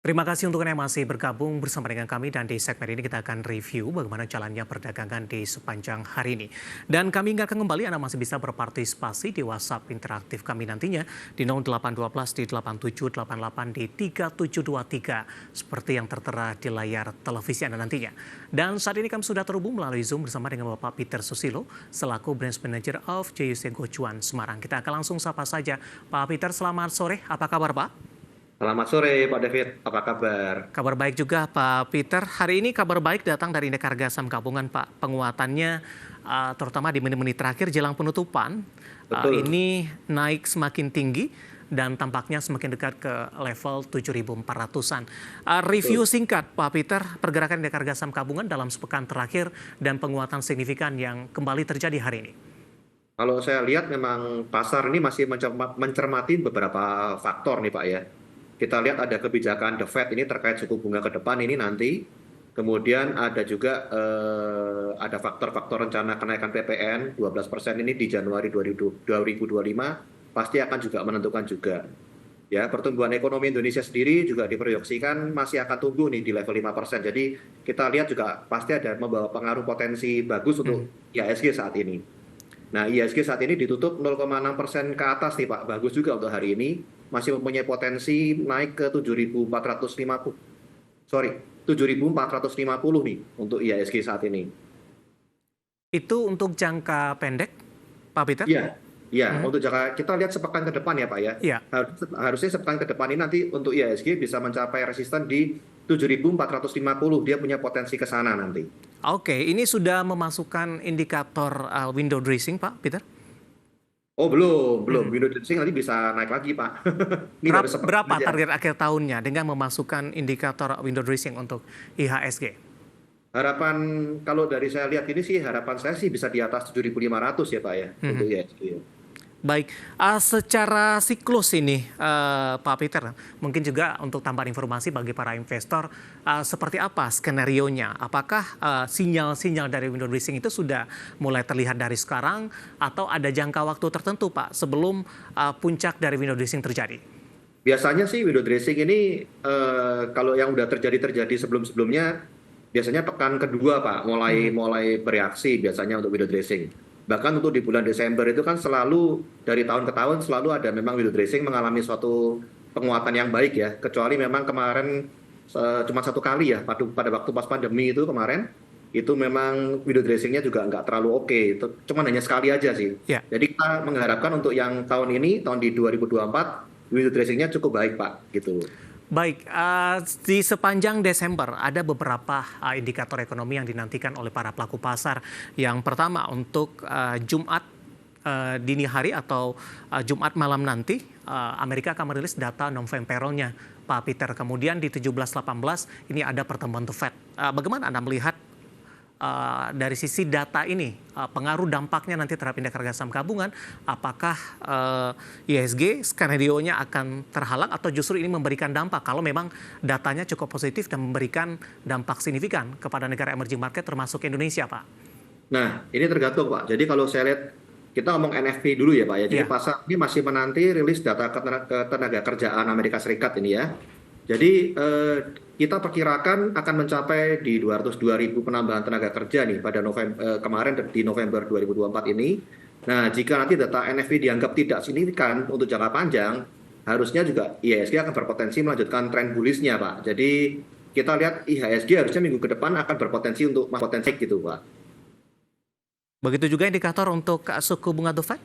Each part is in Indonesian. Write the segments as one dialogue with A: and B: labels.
A: Terima kasih untuk Anda yang masih bergabung bersama dengan kami dan di segmen ini kita akan review bagaimana jalannya perdagangan di sepanjang hari ini. Dan kami ingatkan kembali Anda masih bisa berpartisipasi di WhatsApp interaktif kami nantinya di 0812 di 8788 di 3723 seperti yang tertera di layar televisi Anda nantinya. Dan saat ini kami sudah terhubung melalui Zoom bersama dengan Bapak Peter Susilo selaku Branch Manager of JUC Gocuan Semarang. Kita akan langsung sapa saja. Pak Peter, selamat sore. Apa kabar Pak?
B: Selamat sore Pak David, apa kabar?
A: Kabar baik juga Pak Peter. Hari ini kabar baik datang dari Indeks Harga Saham Gabungan Pak. Penguatannya terutama di menit-menit terakhir jelang penutupan
B: Betul.
A: ini naik semakin tinggi dan tampaknya semakin dekat ke level 7.400-an. Review
B: Betul.
A: singkat Pak Peter, pergerakan Indeks Harga Saham Gabungan dalam sepekan terakhir dan penguatan signifikan yang kembali terjadi hari ini.
B: Kalau saya lihat memang pasar ini masih mencermati beberapa faktor nih Pak ya. Kita lihat ada kebijakan The Fed ini terkait suku bunga ke depan ini nanti. Kemudian ada juga ada faktor-faktor rencana kenaikan PPN 12% ini di Januari 2025 pasti akan juga menentukan juga. Ya, pertumbuhan ekonomi Indonesia sendiri juga diproyeksikan masih akan tumbuh nih di level 5%. Jadi kita lihat juga pasti ada membawa pengaruh potensi bagus untuk IHSG saat ini. Nah, IHSG saat ini ditutup 0,6% ke atas nih Pak. Bagus juga untuk hari ini. Masih mempunyai potensi naik ke 7.450. Sorry, 7.450 nih untuk IHSG saat ini.
A: Itu untuk jangka pendek Pak Peter?
B: Iya, iya. Untuk jangka kita lihat sepekan ke depan ya Pak ya.
A: Iya.
B: Harusnya sepekan ke depan ini nanti untuk IHSG bisa mencapai resisten di 7.450. Dia punya potensi ke sana nanti.
A: Oke, ini sudah memasukkan indikator window dressing Pak Peter?
B: Oh belum. Window dressing nanti bisa naik lagi Pak. Ini baru sepekan
A: Berapa
B: aja.
A: target akhir tahunnya dengan memasukkan indikator window dressing untuk IHSG?
B: Harapan kalau dari saya lihat ini sih harapan saya sih bisa di atas 7.500 ya Pak ya untuk IHSG.
A: Baik, secara siklus ini Pak Peter, mungkin juga untuk tambahan informasi bagi para investor, seperti apa skenarionya? Apakah sinyal-sinyal dari window dressing itu sudah mulai terlihat dari sekarang atau ada jangka waktu tertentu Pak sebelum puncak dari window dressing terjadi?
B: Biasanya sih window dressing ini kalau yang udah terjadi sebelum-sebelumnya biasanya pekan kedua Pak mulai bereaksi biasanya untuk window dressing. Bahkan untuk di bulan Desember itu kan selalu dari tahun ke tahun selalu ada memang window dressing mengalami suatu penguatan yang baik ya. Kecuali memang kemarin cuma satu kali ya pada waktu pas pandemi itu kemarin itu memang window dressingnya juga nggak terlalu oke. Itu cuma hanya sekali aja sih.
A: Ya.
B: Jadi kita mengharapkan untuk yang tahun ini tahun di 2024 window dressingnya cukup baik Pak gitu.
A: Baik, di sepanjang Desember ada beberapa indikator ekonomi yang dinantikan oleh para pelaku pasar. Yang pertama untuk Jumat dini hari atau Jumat malam nanti, Amerika akan merilis data non-farm payroll-nya, Pak Peter. Kemudian di 17-18 ini ada pertemuan The Fed. Bagaimana Anda melihat dari sisi data ini, pengaruh dampaknya nanti terhadap indeks harga saham gabungan, apakah IHSG skenario-nya akan terhalang atau justru ini memberikan dampak kalau memang datanya cukup positif dan memberikan dampak signifikan kepada negara emerging market termasuk Indonesia, Pak?
B: Nah, ini tergantung Pak. Jadi kalau saya lihat kita ngomong NFP dulu ya Pak ya. Jadi
A: Iya.
B: pasar ini masih menanti rilis data ketenaga kerjaan Amerika Serikat ini ya. Jadi kita perkirakan akan mencapai di 202.000 penambahan tenaga kerja nih pada November kemarin di November 2024 ini. Nah, jika nanti data NFP dianggap tidak signifikan untuk jangka panjang, harusnya juga IHSG akan berpotensi melanjutkan tren bullish-nya, Pak. Jadi kita lihat IHSG harusnya minggu ke depan akan berpotensi untuk potensi gitu, Pak.
A: Begitu juga indikator untuk suku bunga The Fed?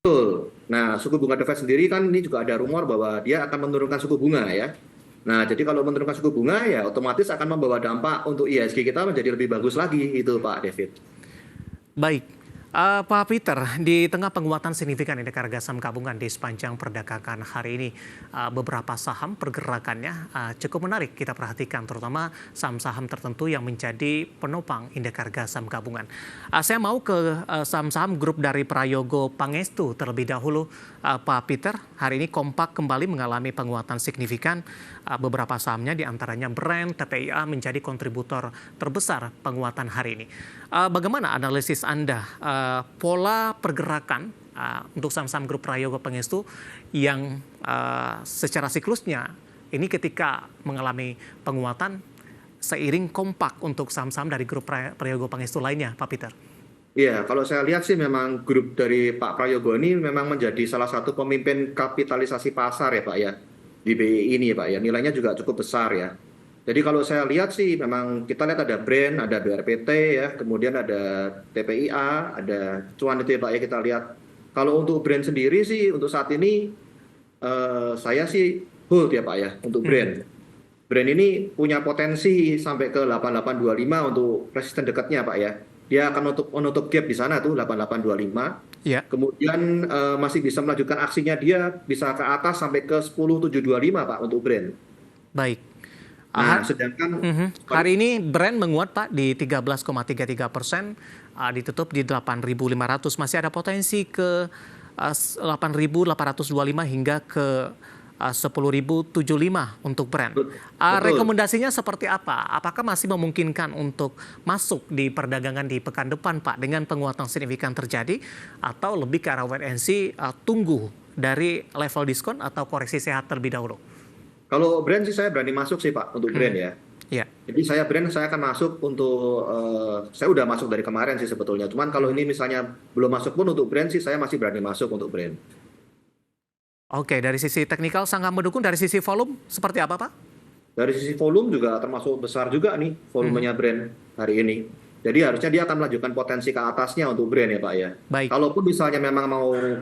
B: Betul. Nah, suku bunga The Fed sendiri kan ini juga ada rumor bahwa dia akan menurunkan suku bunga ya. Nah, jadi kalau menurunkan suku bunga ya otomatis akan membawa dampak untuk IHSG kita menjadi lebih bagus lagi itu Pak David.
A: Baik, Pak Peter, di tengah penguatan signifikan indeks harga saham gabungan di sepanjang perdagangan hari ini, beberapa saham pergerakannya cukup menarik kita perhatikan, terutama saham-saham tertentu yang menjadi penopang indeks harga saham gabungan. Saya mau ke saham-saham grup dari Prayogo Pangestu terlebih dahulu, Pak Peter. Hari ini kompak kembali mengalami penguatan signifikan. Beberapa sahamnya diantaranya Brand, TPIA menjadi kontributor terbesar penguatan hari ini. Bagaimana analisis Anda pola pergerakan untuk saham-saham grup Prayogo Pangestu yang secara siklusnya Ini ketika mengalami penguatan seiring kompak untuk saham-saham dari grup Prayogo Pangestu lainnya, Pak Peter.
B: Iya, kalau saya lihat sih memang grup dari Pak Prayogo ini memang menjadi salah satu pemimpin kapitalisasi pasar ya Pak ya, di BI ini ya Pak ya, nilainya juga cukup besar ya. Jadi kalau saya lihat sih memang kita lihat ada Brand, ada BRPT ya, kemudian ada TPIA, ada Cuan itu ya Pak ya kita lihat. Kalau untuk Brand sendiri sih untuk saat ini saya sih hold ya Pak ya untuk Brand. Brand ini punya potensi sampai ke 8825 untuk resisten dekatnya Pak ya. Dia akan menutup gap di sana tuh 8825.
A: Ya.
B: Kemudian masih bisa melanjutkan aksinya dia bisa ke atas sampai ke 10725 Pak untuk Brand.
A: Baik.
B: Nah, sedangkan
A: hari ini Brand menguat Pak di 13,33%, ditutup di 8.500. Masih ada potensi ke 8.825 hingga ke 10.075 untuk Brand. Rekomendasinya seperti apa? Apakah masih memungkinkan untuk masuk di perdagangan di pekan depan Pak dengan penguatan signifikan terjadi, atau lebih ke arah wait and see, tunggu dari level diskon atau koreksi sehat terlebih dahulu?
B: Kalau Brand sih saya berani masuk sih Pak untuk Brand ya.
A: Ya.
B: Jadi saya akan masuk untuk saya udah masuk dari kemarin sih sebetulnya. Cuman kalau ini misalnya belum masuk pun untuk Brand sih saya masih berani masuk untuk Brand.
A: Oke, dari sisi teknikal sangat mendukung. Dari sisi volume seperti apa Pak?
B: Dari sisi volume juga termasuk besar juga nih volumenya Brand hari ini. Jadi harusnya dia akan melanjutkan potensi ke atasnya untuk Brand ya Pak ya.
A: Baik.
B: Kalaupun misalnya memang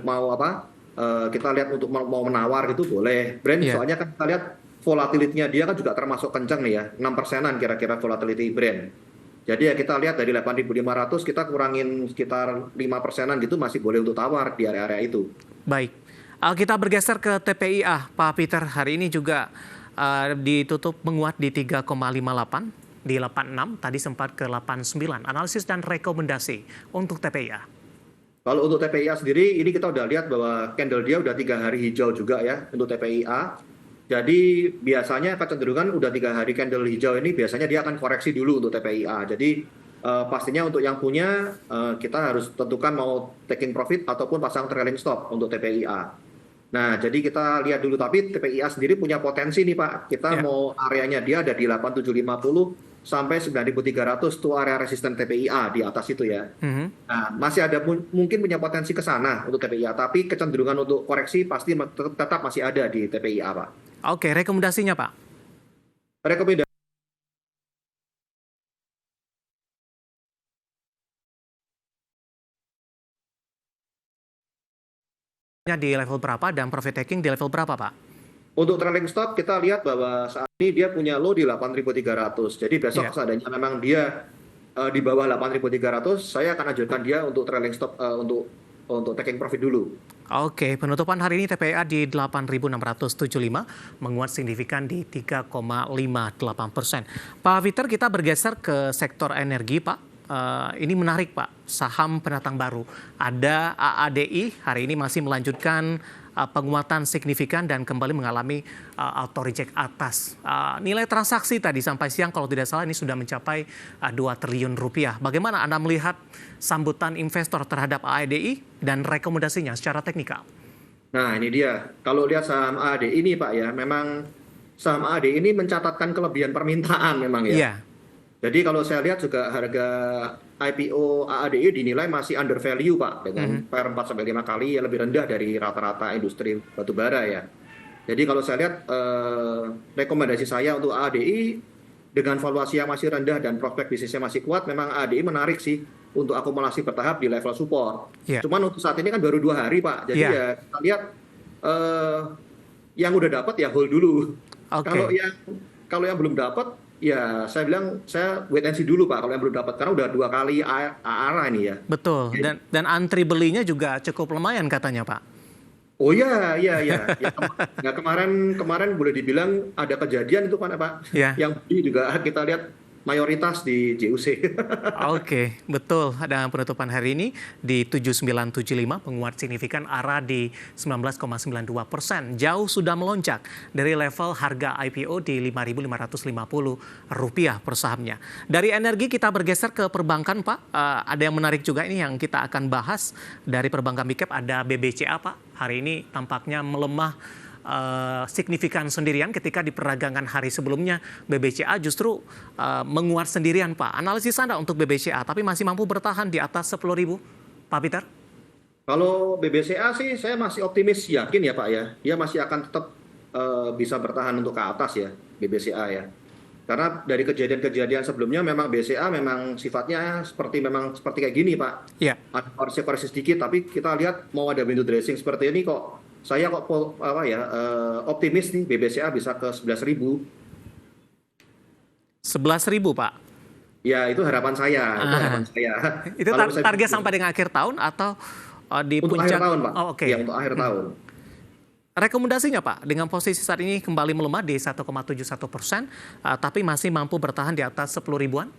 B: mau apa, kita lihat untuk mau menawar gitu boleh. Brand soalnya kan kita lihat volatility-nya dia kan juga termasuk kencang nih ya, 6%-an kira-kira volatility Brand. Jadi ya kita lihat dari 8.500 kita kurangin sekitar 5%-an gitu masih boleh untuk tawar di area-area itu.
A: Baik. Kita bergeser ke TPIA, Pak Peter. Hari ini juga ditutup menguat di 3,58, di 86, tadi sempat ke 89. Analisis dan rekomendasi untuk TPIA.
B: Kalau untuk TPIA sendiri, ini kita udah lihat bahwa candle dia udah 3 hari hijau juga ya untuk TPIA. Jadi biasanya kecenderungan udah 3 hari candle hijau ini biasanya dia akan koreksi dulu untuk TPIA. Jadi pastinya untuk yang punya kita harus tentukan mau taking profit ataupun pasang trailing stop untuk TPIA. Nah, jadi kita lihat dulu, tapi TPIA sendiri punya potensi nih Pak. Kita mau areanya dia ada di 8750 sampai 9300 itu area resisten TPIA di atas itu ya. Nah, masih ada mungkin punya potensi ke sana untuk TPIA, tapi kecenderungan untuk koreksi pasti tetap masih ada di TPIA Pak.
A: Oke, rekomendasinya Pak?
B: Rekomendasi
A: di level berapa dan profit taking di level berapa Pak?
B: Untuk trailing stop kita lihat bahwa saat ini dia punya low di 8.300. Jadi besok seandainya memang dia di bawah 8.300, saya akan ajukan dia untuk trailing stop untuk taking profit dulu.
A: Oke, penutupan hari ini TPIA di 8.675 menguat signifikan di 3,58%. Pak Peter, kita bergeser ke sektor energi Pak. Ini menarik Pak, saham pendatang baru. Ada AADI hari ini masih melanjutkan penguatan signifikan dan kembali mengalami auto reject atas. Nilai transaksi tadi sampai siang kalau tidak salah ini sudah mencapai 2 triliun rupiah. Bagaimana Anda melihat sambutan investor terhadap AADI dan rekomendasinya secara teknikal?
B: Nah ini dia, kalau lihat saham AADI ini Pak ya, memang saham AADI ini mencatatkan kelebihan permintaan memang ya.
A: Iya.
B: Jadi kalau saya lihat juga harga IPO AADI dinilai masih under value Pak, dengan PER 4-5 kali yang lebih rendah dari rata-rata industri batubara ya. Jadi kalau saya lihat rekomendasi saya untuk AADI dengan valuasi yang masih rendah dan prospek bisnisnya masih kuat, memang AADI menarik sih untuk akumulasi bertahap di level support. Cuman untuk saat ini kan baru 2 hari Pak, jadi ya kita lihat yang udah dapat ya hold dulu. Kalau yang belum dapat ya saya bilang saya wait and see dulu Pak kalau yang belum dapat, karena udah 2 kali ARA ini ya.
A: Betul. Dan antri belinya juga cukup lumayan katanya Pak.
B: Oh iya. Ya, kemarin boleh dibilang ada kejadian itu kan Pak. Yang beli juga kita lihat mayoritas di JUC.
A: Oke, betul. Dan penutupan hari ini di 7975 menguat signifikan ARA di 19,92%. Jauh sudah melonjak dari level harga IPO di Rp5.550 per sahamnya. Dari energi kita bergeser ke perbankan Pak. Ada yang menarik juga ini yang kita akan bahas. Dari perbankan big cap ada BBCA Pak. Hari ini tampaknya melemah signifikan sendirian ketika di perdagangan hari sebelumnya BBCA justru menguat sendirian, Pak. Analisis Anda untuk BBCA, tapi masih mampu bertahan di atas 10.000, Pak Peter?
B: Kalau BBCA sih saya masih optimis yakin ya Pak ya. Dia masih akan tetap bisa bertahan untuk ke atas ya BBCA ya. Karena dari kejadian-kejadian sebelumnya memang BCA memang sifatnya seperti kayak gini Pak.
A: Ya.
B: Ada koreksi sedikit tapi kita lihat mau ada window dressing seperti ini kok saya kok optimis nih BBCA bisa ke 11.000.
A: 11.000, Pak.
B: Ya itu harapan saya, itu harapan saya.
A: Itu target sampai dengan akhir tahun atau di
B: untuk
A: puncak?
B: akhir tahun Pak.
A: Oh, oke.
B: Ya untuk akhir tahun.
A: Rekomendasinya Pak, dengan posisi saat ini kembali melemah di 1,71%, tapi masih mampu bertahan di atas 10 ribuan?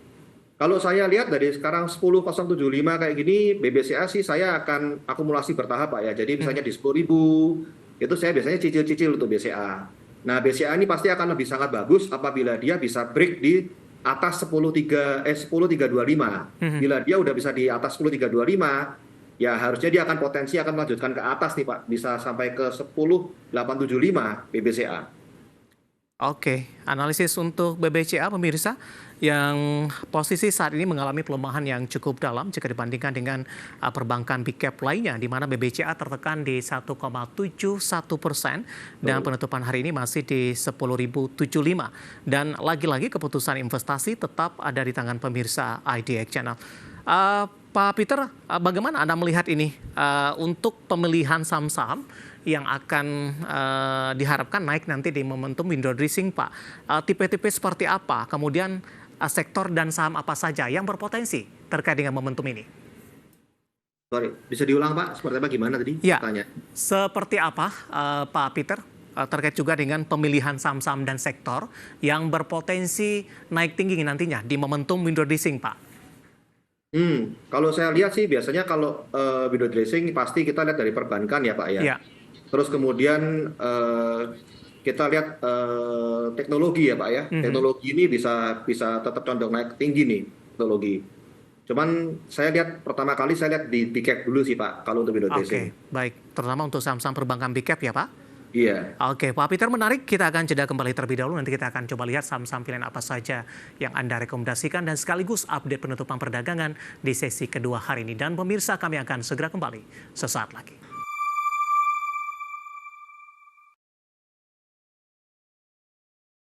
B: Kalau saya lihat dari sekarang 10.075 kayak gini, BBCA sih saya akan akumulasi bertahap Pak ya. Jadi misalnya di 10.000, itu saya biasanya cicil-cicil untuk BCA. Nah BCA ini pasti akan lebih sangat bagus apabila dia bisa break di atas 10.325. Bila dia udah bisa di atas 10.325, ya harusnya dia akan potensi akan melanjutkan ke atas nih Pak, bisa sampai ke 10.875 BBCA.
A: Oke, analisis untuk BBCA pemirsa yang posisi saat ini mengalami pelemahan yang cukup dalam jika dibandingkan dengan perbankan big cap lainnya, di mana BBCA tertekan di 1,71% dan penutupan hari ini masih di 10.075. Dan lagi-lagi keputusan investasi tetap ada di tangan pemirsa IDX Channel. Pak Peter, bagaimana Anda melihat ini untuk pemilihan saham-saham yang akan diharapkan naik nanti di momentum window dressing, Pak? Tipe-tipe seperti apa? Kemudian sektor dan saham apa saja yang berpotensi terkait dengan momentum ini?
B: Sorry, bisa diulang Pak? Seperti apa gimana tadi?
A: Ya,
B: tanya.
A: Seperti apa Pak Peter? Terkait juga dengan pemilihan saham-saham dan sektor yang berpotensi naik tinggi nantinya di momentum window dressing, Pak?
B: Kalau saya lihat sih biasanya kalau window dressing pasti kita lihat dari perbankan ya Pak ya.
A: Ya.
B: Terus kemudian kita lihat teknologi ya Pak ya. Teknologi ini bisa tetap condong naik tinggi nih teknologi. Cuman saya lihat pertama kali saya lihat di big cap dulu sih Pak kalau untuk window dressing.
A: Oke, baik. Terutama untuk saham-saham perbankan big cap ya Pak?
B: Iya.
A: Oke, Pak Peter menarik. Kita akan jeda kembali terlebih dahulu. Nanti kita akan coba lihat saham-saham pilihan apa saja yang Anda rekomendasikan dan sekaligus update penutupan perdagangan di sesi kedua hari ini. Dan pemirsa, kami akan segera kembali sesaat lagi.